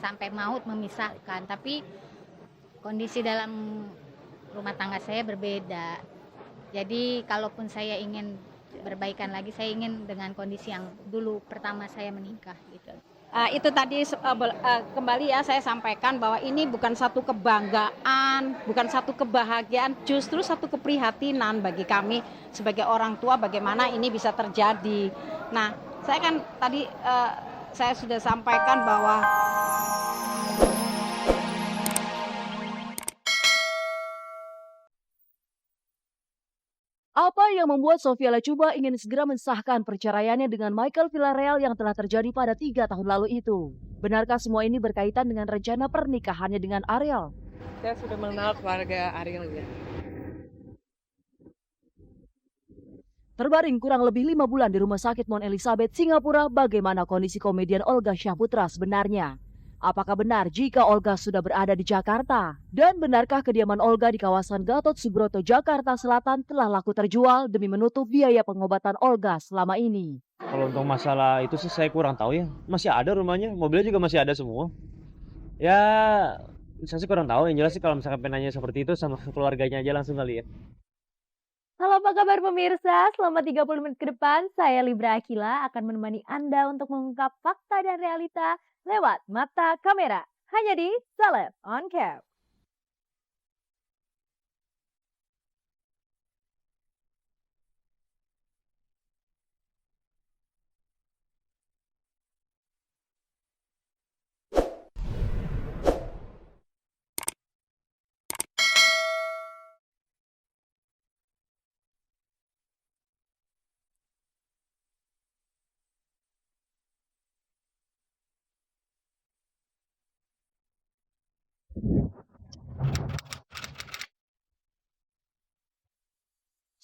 sampai maut memisahkan, tapi kondisi dalam rumah tangga saya berbeda. Jadi kalaupun saya ingin berbaikan lagi, saya ingin dengan kondisi yang dulu pertama saya menikah gitu. Itu tadi kembali ya saya sampaikan bahwa ini bukan satu kebanggaan, bukan satu kebahagiaan, justru satu keprihatinan bagi kami sebagai orang tua bagaimana ini bisa terjadi. Nah, saya kan tadi saya sudah sampaikan bahwa Apa yang membuat Sofia Latjuba ingin segera mensahkan perceraiannya dengan Michael Villarreal yang telah terjadi pada 3 tahun lalu itu? Benarkah semua ini berkaitan dengan rencana pernikahannya dengan Ariel? Saya sudah mengenal keluarga Ariel ya. Terbaring kurang lebih 5 bulan di Rumah Sakit Mount Elizabeth, Singapura, bagaimana kondisi komedian Olga Syahputra sebenarnya? Apakah benar jika Olga sudah berada di Jakarta? Dan benarkah kediaman Olga di kawasan Gatot Subroto, Jakarta Selatan telah laku terjual demi menutup biaya pengobatan Olga selama ini? Kalau untuk masalah itu sih saya kurang tahu ya. Masih ada rumahnya, mobilnya juga masih ada semua. Ya, saya sih kurang tahu. Yang jelas sih kalau misalkan penanya seperti itu sama keluarganya aja langsung kali ya. Halo apa kabar pemirsa, selama 30 menit ke depan saya Libra Akila akan menemani Anda untuk mengungkap fakta dan realita lewat mata kamera. Hanya di Celeb On Cam.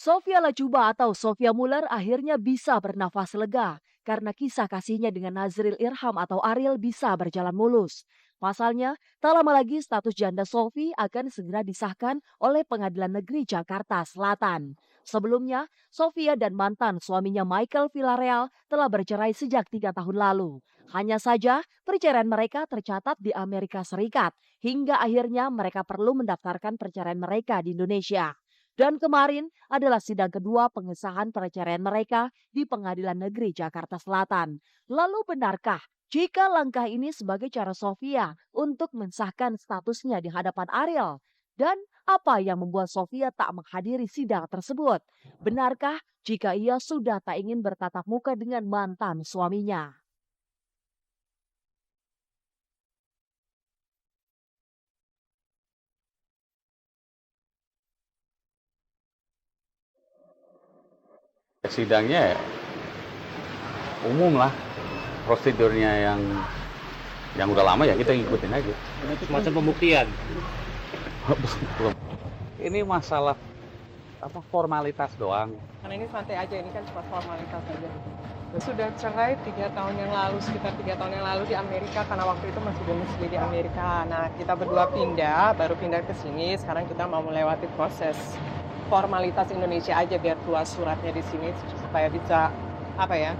Sofia Latjuba atau Sofia Muller akhirnya bisa bernafas lega karena kisah kasihnya dengan Nazril Irham atau Ariel bisa berjalan mulus. Pasalnya, tak lama lagi status janda Sofi akan segera disahkan oleh Pengadilan Negeri Jakarta Selatan. Sebelumnya, Sofia dan mantan suaminya Michael Villarreal telah bercerai sejak 3 tahun lalu. Hanya saja, perceraian mereka tercatat di Amerika Serikat hingga akhirnya mereka perlu mendaftarkan perceraian mereka di Indonesia. Dan kemarin adalah sidang kedua pengesahan perceraian mereka di Pengadilan Negeri Jakarta Selatan. Lalu benarkah jika langkah ini sebagai cara Sofia untuk mensahkan statusnya di hadapan Ariel? Dan apa yang membuat Sofia tak menghadiri sidang tersebut? Benarkah jika ia sudah tak ingin bertatap muka dengan mantan suaminya? Sidangnya umum lah, prosedurnya yang udah lama ya kita ngikutin aja. Itu macam pembuktian. Belum. Ini masalah formalitas doang. Karena ini santai aja, ini kan cuma formalitas aja. Sudah cerai 3 tahun yang lalu, sekitar 3 tahun yang lalu di Amerika, karena waktu itu masih domisili di Amerika. Nah, kita berdua baru pindah ke sini, sekarang kita mau melewati proses formalitas Indonesia aja biar keluar suratnya di sini supaya bisa kayak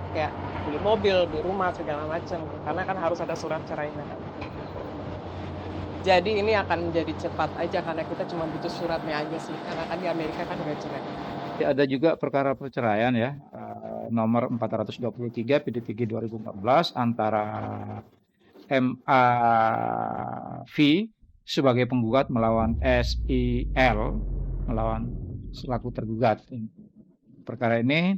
beli mobil, beli rumah segala macam. Karena kan harus ada surat cerainya. Jadi ini akan menjadi cepat aja karena kita cuma butuh suratnya aja sih. Karena kan di Amerika kan udah cerai. Ada juga perkara perceraian ya, nomor 423 PD3 2014 antara MAV sebagai penggugat melawan SIL melawan selaku tergugat. Perkara ini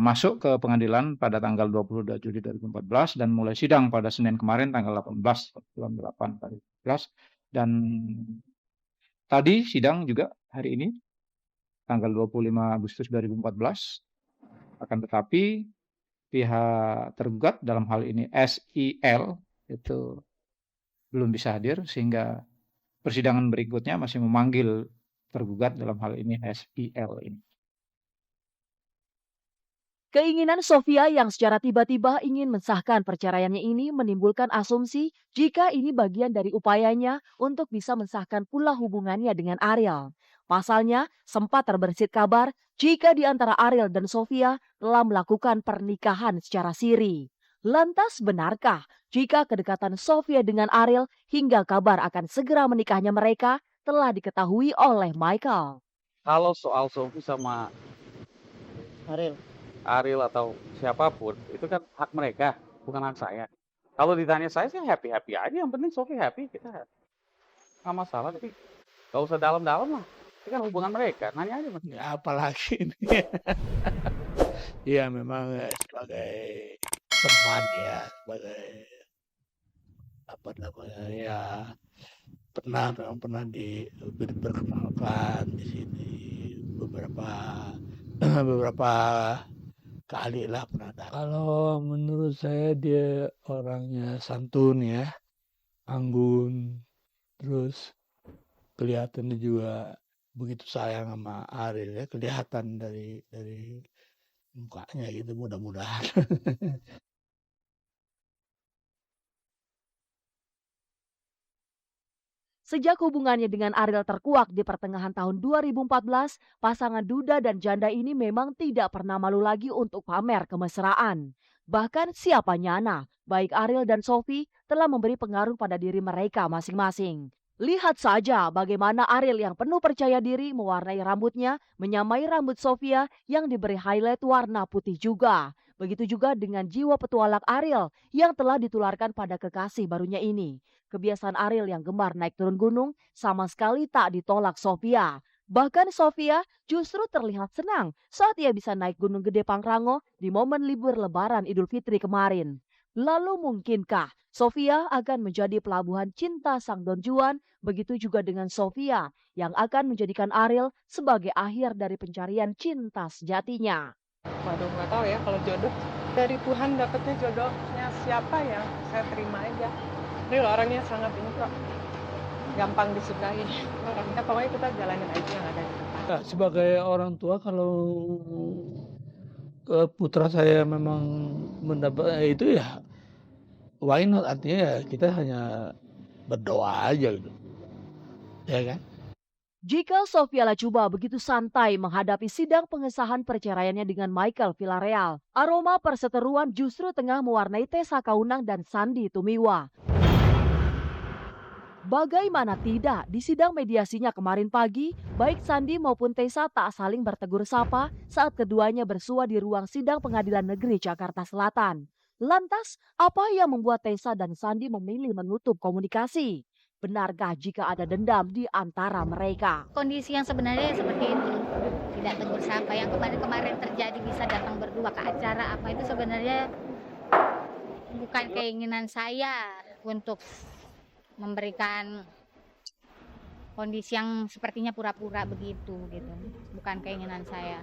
masuk ke pengadilan pada tanggal 22 Juli 2014 dan mulai sidang pada Senin kemarin tanggal 18 bulan 8 2014 dan tadi sidang juga hari ini tanggal 25 Agustus 2014. Akan tetapi pihak tergugat dalam hal ini SIL itu belum bisa hadir sehingga persidangan berikutnya masih memanggil tergugat dalam hal ini SIL ini. Keinginan Sofia yang secara tiba-tiba ingin mensahkan perceraiannya ini menimbulkan asumsi jika ini bagian dari upayanya untuk bisa mensahkan pula hubungannya dengan Ariel. Pasalnya, sempat terbersit kabar jika di antara Ariel dan Sofia telah melakukan pernikahan secara siri. Lantas benarkah jika kedekatan Sofia dengan Ariel hingga kabar akan segera menikahnya mereka telah diketahui oleh Michael. Kalau soal Sophie sama Ariel atau siapapun, itu kan hak mereka, bukan hak saya. Kalau ditanya saya sih happy-happy aja, yang penting Sophie happy, kita happy. Nggak masalah, tapi nggak usah dalam-dalam lah. Itu kan hubungan mereka, nanya aja mas. Ya, apalagi ini. Ya memang sebagai teman ya, sebagai apa namanya ya pernah diperkenalkan di sini beberapa kali lah pernah datang. Kalau menurut saya dia orangnya santun ya, anggun, terus kelihatannya juga begitu sayang sama Ariel ya, kelihatan dari mukanya gitu, mudah-mudahan. Sejak hubungannya dengan Ariel terkuak di pertengahan tahun 2014, pasangan duda dan janda ini memang tidak pernah malu lagi untuk pamer kemesraan. Bahkan siapa nyana, baik Ariel dan Sophie telah memberi pengaruh pada diri mereka masing-masing. Lihat saja bagaimana Ariel yang penuh percaya diri mewarnai rambutnya, menyamai rambut Sofia yang diberi highlight warna putih juga. Begitu juga dengan jiwa petualang Ariel yang telah ditularkan pada kekasih barunya ini. Kebiasaan Ariel yang gemar naik turun gunung sama sekali tak ditolak Sofia. Bahkan Sofia justru terlihat senang saat ia bisa naik Gunung Gede Pangrango di momen libur Lebaran Idul Fitri kemarin. Lalu mungkinkah Sofia akan menjadi pelabuhan cinta sang Don Juan? Begitu juga dengan Sofia yang akan menjadikan Ariel sebagai akhir dari pencarian cinta sejatinya. Waduh, nggak tahu ya kalau jodoh. Dari Tuhan dapetnya jodohnya siapa ya, saya terima aja. Real orangnya sangat ini kok, gampang disukai. Orangnya pokoknya kita jalanin aja yang ada di depan. Nah, sebagai orang tua kalau putra saya memang mendapat itu ya why not, artinya ya kita hanya berdoa aja gitu. Ya kan? Jika Sofia Lacuba begitu santai menghadapi sidang pengesahan perceraiannya dengan Michael Villarreal, aroma perseteruan justru tengah mewarnai Tessa Kaunang dan Sandy Tumiwa. Bagaimana tidak, di sidang mediasinya kemarin pagi, baik Sandy maupun Tessa tak saling bertegur sapa saat keduanya bersua di ruang sidang Pengadilan Negeri Jakarta Selatan. Lantas, apa yang membuat Tessa dan Sandy memilih menutup komunikasi? Benarkah jika ada dendam di antara mereka? Kondisi yang sebenarnya seperti itu, tidak tegur sapa. Yang kemarin-kemarin terjadi bisa datang berdua ke acara apa itu sebenarnya bukan keinginan saya untuk memberikan kondisi yang sepertinya pura-pura begitu gitu, bukan keinginan saya.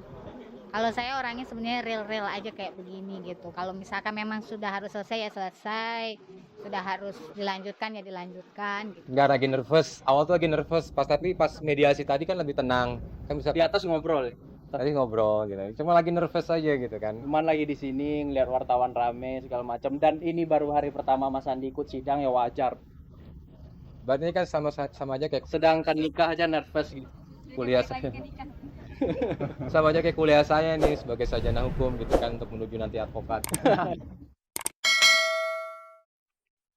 Kalau saya orangnya sebenarnya real aja kayak begini gitu. Kalau misalkan memang sudah harus selesai ya selesai, sudah harus dilanjutkan ya dilanjutkan gitu. Nggak lagi nervous, awal tuh lagi nervous, tapi pas mediasi tadi kan lebih tenang. Kan bisa Di atas ngobrol. tadi ngobrol gitu. Cuma lagi nervous aja gitu kan. Cuman lagi di sini ngeliat wartawan rame segala macam, dan ini baru hari pertama Mas Andi ikut sidang ya wajar. Berarti ini kan sama aja kayak Sedangkan nikah aja nervous gitu. kuliah saya. Sama aja kayak kuliah saya nih sebagai sarjana hukum gitu kan, untuk menuju nanti advokat.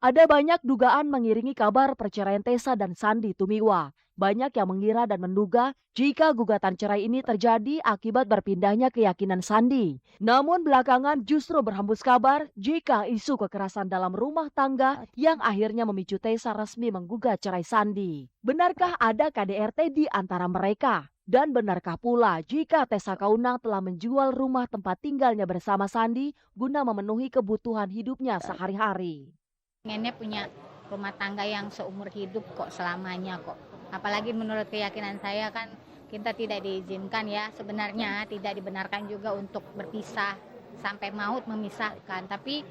Ada banyak dugaan mengiringi kabar perceraian Tessa dan Sandy Tumiwa. Banyak yang mengira dan menduga jika gugatan cerai ini terjadi akibat berpindahnya keyakinan Sandy. Namun belakangan justru berhembus kabar jika isu kekerasan dalam rumah tangga yang akhirnya memicu Tessa resmi menggugat cerai Sandy. Benarkah ada KDRT di antara mereka? Dan benarkah pula jika Tessa Kaunang telah menjual rumah tempat tinggalnya bersama Sandy guna memenuhi kebutuhan hidupnya sehari-hari? Pengennya punya rumah tangga yang seumur hidup kok, selamanya kok. Apalagi menurut keyakinan saya kan kita tidak diizinkan ya, sebenarnya tidak dibenarkan juga untuk berpisah sampai maut memisahkan. Tapi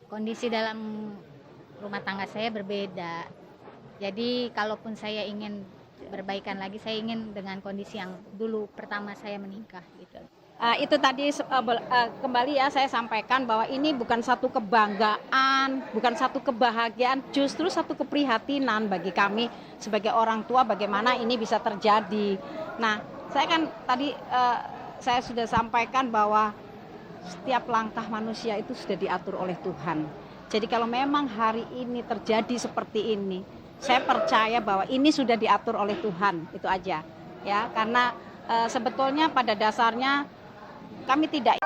kondisi dalam rumah tangga saya berbeda. Jadi kalaupun saya ingin berbaikan lagi, saya ingin dengan kondisi yang dulu pertama saya menikah gitu. Itu tadi kembali ya saya sampaikan bahwa ini bukan satu kebanggaan, bukan satu kebahagiaan, justru satu keprihatinan bagi kami sebagai orang tua bagaimana ini bisa terjadi. Nah, saya kan tadi saya sudah sampaikan bahwa setiap langkah manusia itu sudah diatur oleh Tuhan. Jadi kalau memang hari ini terjadi seperti ini, saya percaya bahwa ini sudah diatur oleh Tuhan, itu aja ya. Karena sebetulnya pada dasarnya kami tidak